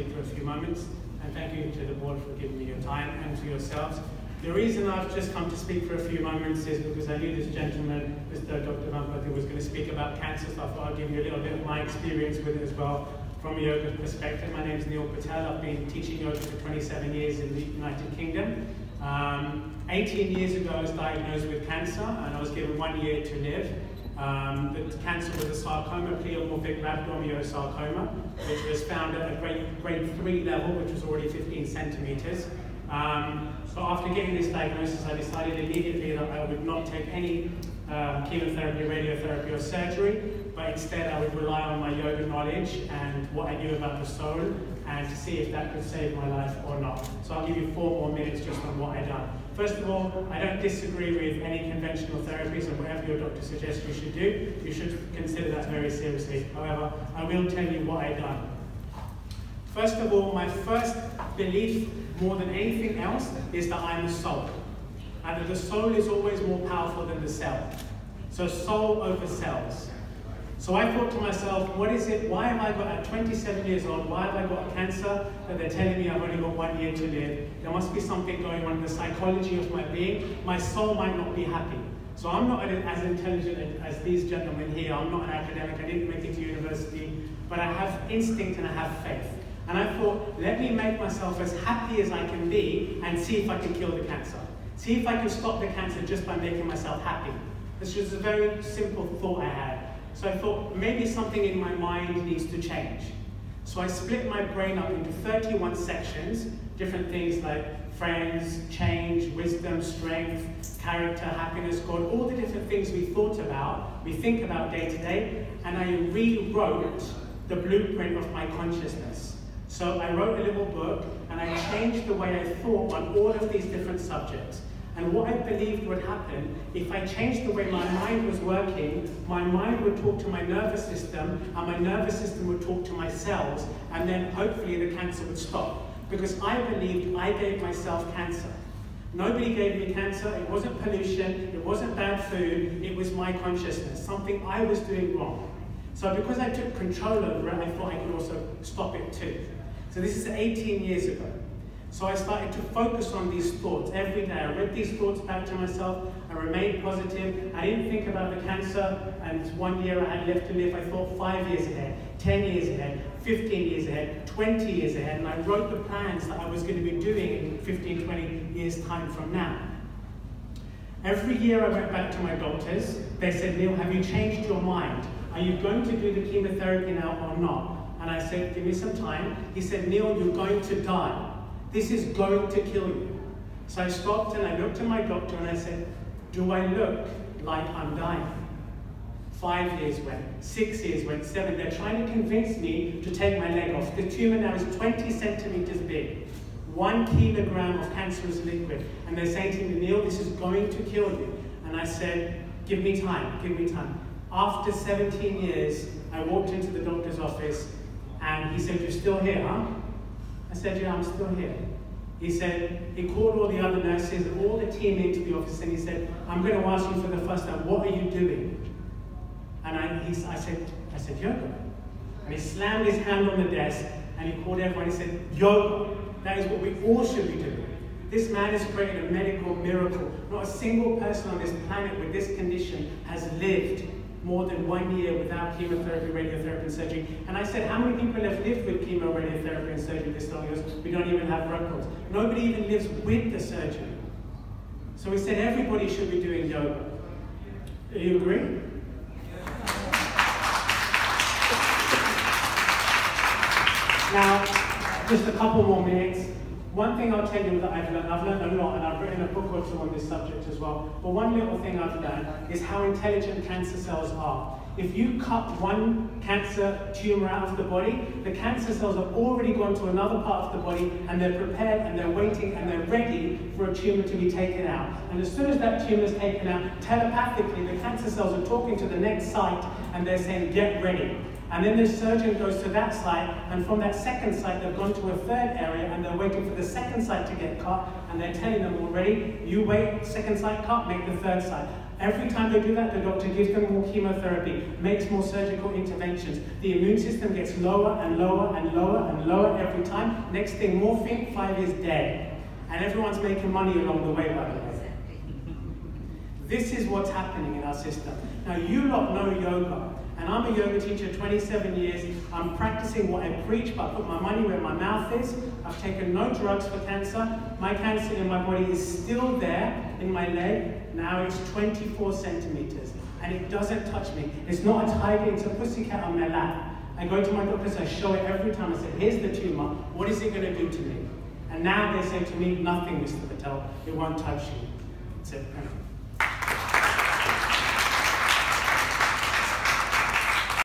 speak for a few moments, and thank you to the board for giving me your time and to yourselves. The reason I've just come to speak for a few moments is because I knew this gentleman, Mr. Dr. Vampati, was going to speak about cancer, so I thought I'd give you a little bit of my experience with it as well from a yoga perspective. My name is Neil Patel. I've been teaching yoga for 27 years in the United Kingdom. 18 years ago I was diagnosed with cancer and I was given 1 year to live. The cancer was a sarcoma, pleomorphic rhabdomyosarcoma, which was found at a grade 3 level, which was already 15 centimeters. So after getting this diagnosis, I decided immediately that I would not take any chemotherapy, radiotherapy, or surgery, but instead I would rely on my yoga knowledge and what I knew about the soul, and to see if that could save my life or not. So I'll give you 4 more minutes just on what I've done. First of all, I don't disagree with any conventional therapies, and whatever your doctor suggests you should do, you should consider that very seriously. However, I will tell you what I've done. First of all, my first belief, more than anything else, is that I'm a soul, and that the soul is always more powerful than the cell. So soul over cells. So I thought to myself, what is it, why have I got, at 27 years old, why have I got cancer that they're telling me I've only got 1 year to live? There must be something going on in the psychology of my being. My soul might not be happy. So I'm not as intelligent as these gentlemen here. I'm not an academic, I didn't make it to university, but I have instinct and I have faith. And I thought, let me make myself as happy as I can be and see if I can kill the cancer. See if I can stop the cancer just by making myself happy. This was a very simple thought I had. So I thought, maybe something in my mind needs to change. So I split my brain up into 31 sections, different things like friends, change, wisdom, strength, character, happiness, God, all the different things we think about day to day, and I rewrote the blueprint of my consciousness. So I wrote a little book, and I changed the way I thought on all of these different subjects. And what I believed would happen, if I changed the way my mind was working, my mind would talk to my nervous system, and my nervous system would talk to my cells, and then hopefully the cancer would stop. Because I believed I gave myself cancer. Nobody gave me cancer, it wasn't pollution, it wasn't bad food, it was my consciousness, something I was doing wrong. So because I took control over it, I thought I could also stop it too. So this is 18 years ago. So I started to focus on these thoughts every day. I read these thoughts back to myself. I remained positive. I didn't think about the cancer and 1 year I had left to live. I thought 5 years ahead, 10 years ahead, 15 years ahead, 20 years ahead. And I wrote the plans that I was going to be doing in 15, 20 years' time from now. Every year I went back to my doctors. They said, Neil, have you changed your mind? Are you going to do the chemotherapy now or not? And I said, give me some time. He said, Neil, you're going to die. This is going to kill you. So I stopped and I looked at my doctor and I said, do I look like I'm dying? 5 years went, 6 years went, 7. They're trying to convince me to take my leg off. The tumor now is 20 centimeters big. 1 kilogram of cancerous liquid. And they're saying to me, Neil, this is going to kill you. And I said, give me time, give me time. After 17 years, I walked into the doctor's office and he said, you're still here, huh? I said, yeah, I'm still here. He said, he called all the other nurses, all the team into the office, and he said, I'm going to ask you for the first time, what are you doing? And I said, yoga. And he slammed his hand on the desk, and he called everyone, he said, yoga. That is what we all should be doing. This man has created a medical miracle. Not a single person on this planet with this condition has lived more than 1 year without chemotherapy, radiotherapy, and surgery. And I said, how many people have lived with chemo, radiotherapy, and surgery this long? We don't even have records. Nobody even lives with the surgery. So we said everybody should be doing yoga. Do you agree? Now, just a couple more minutes. One thing I'll tell you that I've learned a lot, and I've written a book or two on this subject as well, but one little thing I've learned is how intelligent cancer cells are. If you cut one cancer tumor out of the body, the cancer cells have already gone to another part of the body, and they're prepared, and they're waiting, and they're ready for a tumor to be taken out. And as soon as that tumor is taken out, telepathically, the cancer cells are talking to the next site, and they're saying, get ready. And then the surgeon goes to that site, and from that second site, they've gone to a third area, and they're waiting for the second site to get cut, and they're telling them already, you wait, second site cut, make the third site. Every time they do that, the doctor gives them more chemotherapy, makes more surgical interventions. The immune system gets lower and lower and lower and lower every time. Next thing, morphine, 5 years dead. And everyone's making money along the way, by the way. This is what's happening in our system. Now, you lot know yoga. And I'm a yoga teacher, 27 years. I'm practicing what I preach, but I put my money where my mouth is. I've taken no drugs for cancer. My cancer in my body is still there in my leg. Now it's 24 centimeters. And it doesn't touch me. It's not a tiger, it's a pussycat on my lap. I go to my doctors, I show it every time. I say, here's the tumor. What is it going to do to me? And now they say to me, nothing, Mr. Patel. It won't touch you. That's it.